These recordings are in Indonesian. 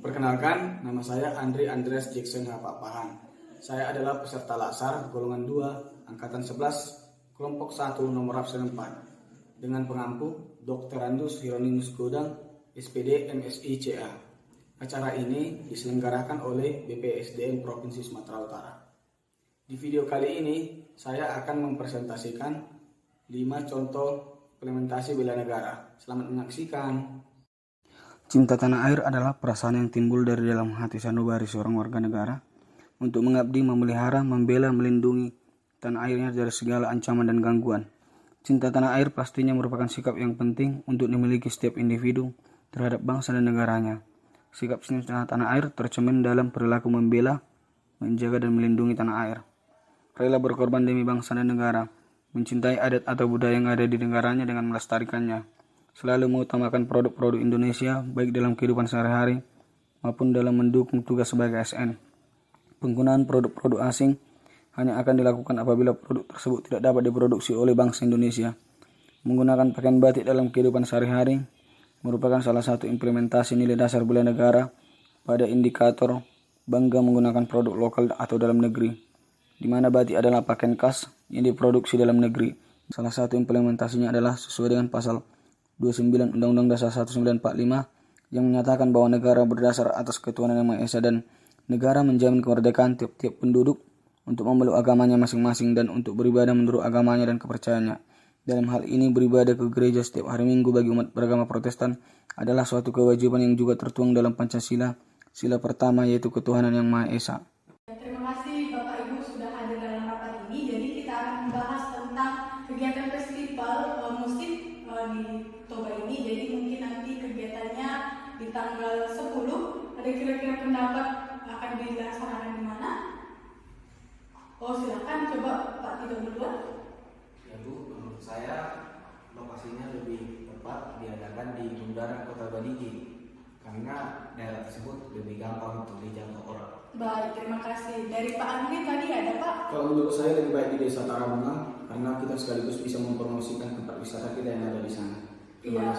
Perkenalkan, nama saya Andri Andreas Jackson Hapapahan. Saya adalah peserta Laksar golongan 2 angkatan 11 kelompok 1 nomor absen 4 dengan pengampu Dr. Andus Hieronymus Godang SPD MSI CA. Acara ini diselenggarakan oleh BPSDM Provinsi Sumatera Utara. Di video kali ini saya akan mempresentasikan 5 contoh implementasi bela negara. Selamat menyaksikan. Cinta tanah air adalah perasaan yang timbul dari dalam hati sanubari seorang warga negara untuk mengabdi, memelihara, membela, melindungi tanah airnya dari segala ancaman dan gangguan. Cinta tanah air pastinya merupakan sikap yang penting untuk dimiliki setiap individu terhadap bangsa dan negaranya. Sikap cinta tanah air tercermin dalam perilaku membela, menjaga dan melindungi tanah air. Rela berkorban demi bangsa dan negara, mencintai adat atau budaya yang ada di negaranya dengan melestarikannya. Selalu mengutamakan produk-produk Indonesia baik dalam kehidupan sehari-hari maupun dalam mendukung tugas sebagai ASN. Penggunaan produk-produk asing hanya akan dilakukan apabila produk tersebut tidak dapat diproduksi oleh bangsa Indonesia. Menggunakan pakaian batik dalam kehidupan sehari-hari merupakan salah satu implementasi nilai dasar bela negara pada indikator bangga menggunakan produk lokal atau dalam negeri, di mana batik adalah pakaian khas yang diproduksi dalam negeri. Salah satu implementasinya adalah sesuai dengan pasal 29 Undang-Undang Dasar 1945 yang menyatakan bahwa negara berdasar atas ketuhanan yang Maha Esa dan negara menjamin kemerdekaan tiap-tiap penduduk untuk memeluk agamanya masing-masing dan untuk beribadah menurut agamanya dan kepercayaannya. Dalam hal ini beribadah ke gereja setiap hari Minggu bagi umat beragama Protestan adalah suatu kewajiban yang juga tertuang dalam Pancasila, sila pertama yaitu ketuhanan yang Maha Esa. Terima kasih Bapak Ibu sudah hadir dalam rapat ini. Jadi kita akan membahas tentang kegiatan festival musik di Toba ini. Jadi mungkin nanti kegiatannya di tanggal 10. Ada kira-kira pendapat akan dilaksanakan di mana? Oh silakan, coba Pak Tito duluan. Ya Bu, menurut saya lokasinya lebih tepat diadakan di Bundaran Kota Badigi karena daerah tersebut lebih gampang untuk dijangkau orang. Baik, terima kasih. Dari Pak Andri tadi ada Pak? Kalau menurut saya lebih baik di Desa Tarabunga karena kita sekaligus bisa mempromosikan tempat wisata kita yang ada di sana. Iya,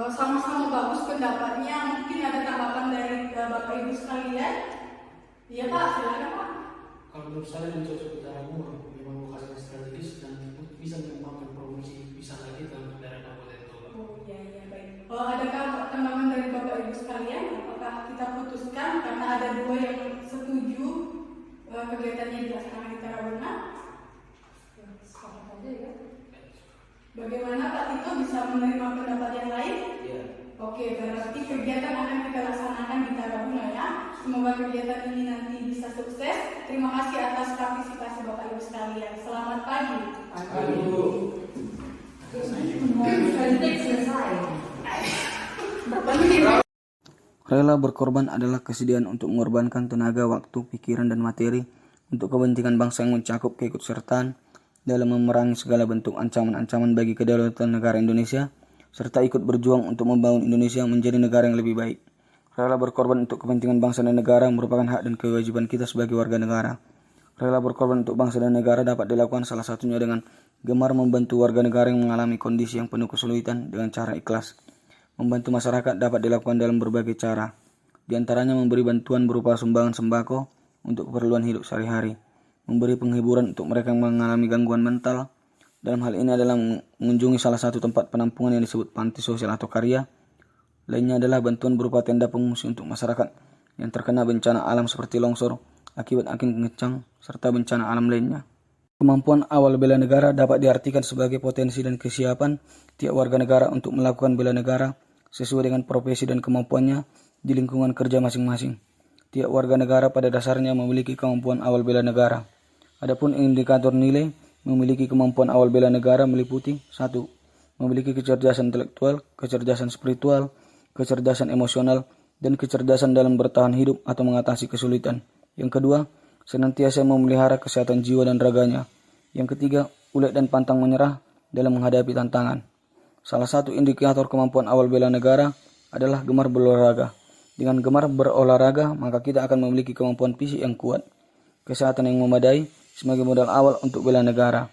sama-sama bagus pendapatnya. Mungkin ada tanggapan dari Bapak Ibu sekalian? Iya Pak, silakan Pak. Kalau menurut saya lebih cocok di Tarabunga, memang lokasinya strategis dan bisa mengembangkan promosi wisata kita untuk daerah Kabupaten Toba. Oh iya baik. Adakah tanggapan dari Bapak Ibu sekalian? Apakah kita putuskan karena ada 2 yang setuju kegiatannya dilaksanakan di Tarabunga? Sepakat aja ya. Bagaimana Pak Tito bisa menerima pendapat yang lain? Iya. Oke, berarti kegiatan akan kita laksanakan di Tarabunga ya. Semoga kegiatan ini nanti bisa sukses. Terima kasih atas partisipasi Bapak Ibu sekalian. Selamat pagi. Pagi Bu. Rela berkorban adalah kesediaan untuk mengorbankan tenaga, waktu, pikiran, dan materi untuk kepentingan bangsa yang mencakup keikutsertaan dalam memerangi segala bentuk ancaman-ancaman bagi kedaulatan negara Indonesia, serta ikut berjuang untuk membangun Indonesia menjadi negara yang lebih baik. Rela berkorban untuk kepentingan bangsa dan negara merupakan hak dan kewajiban kita sebagai warga negara. Rela berkorban untuk bangsa dan negara dapat dilakukan salah satunya dengan gemar membantu warga negara yang mengalami kondisi yang penuh kesulitan dengan cara ikhlas. Membantu masyarakat dapat dilakukan dalam berbagai cara, di antaranya memberi bantuan berupa sumbangan sembako untuk keperluan hidup sehari-hari, memberi penghiburan untuk mereka yang mengalami gangguan mental. Dalam hal ini adalah mengunjungi salah satu tempat penampungan yang disebut panti sosial atau karya. Lainnya adalah bantuan berupa tenda pengungsi untuk masyarakat yang terkena bencana alam seperti longsor akibat angin kencang serta bencana alam lainnya. Kemampuan awal bela negara dapat diartikan sebagai potensi dan kesiapan tiap warga negara untuk melakukan bela negara sesuai dengan profesi dan kemampuannya di lingkungan kerja masing-masing. Tiap warga negara pada dasarnya memiliki kemampuan awal bela negara. Adapun indikator nilai memiliki kemampuan awal bela negara meliputi 1. Memiliki kecerdasan intelektual, kecerdasan spiritual, kecerdasan emosional, dan kecerdasan dalam bertahan hidup atau mengatasi kesulitan. Yang kedua, senantiasa memelihara kesehatan jiwa dan raganya. Yang ketiga, ulet dan pantang menyerah dalam menghadapi tantangan. Salah satu indikator kemampuan awal bela negara adalah gemar berolahraga. Dengan gemar berolahraga, maka kita akan memiliki kemampuan fisik yang kuat, kesehatan yang memadai sebagai modal awal untuk bela negara.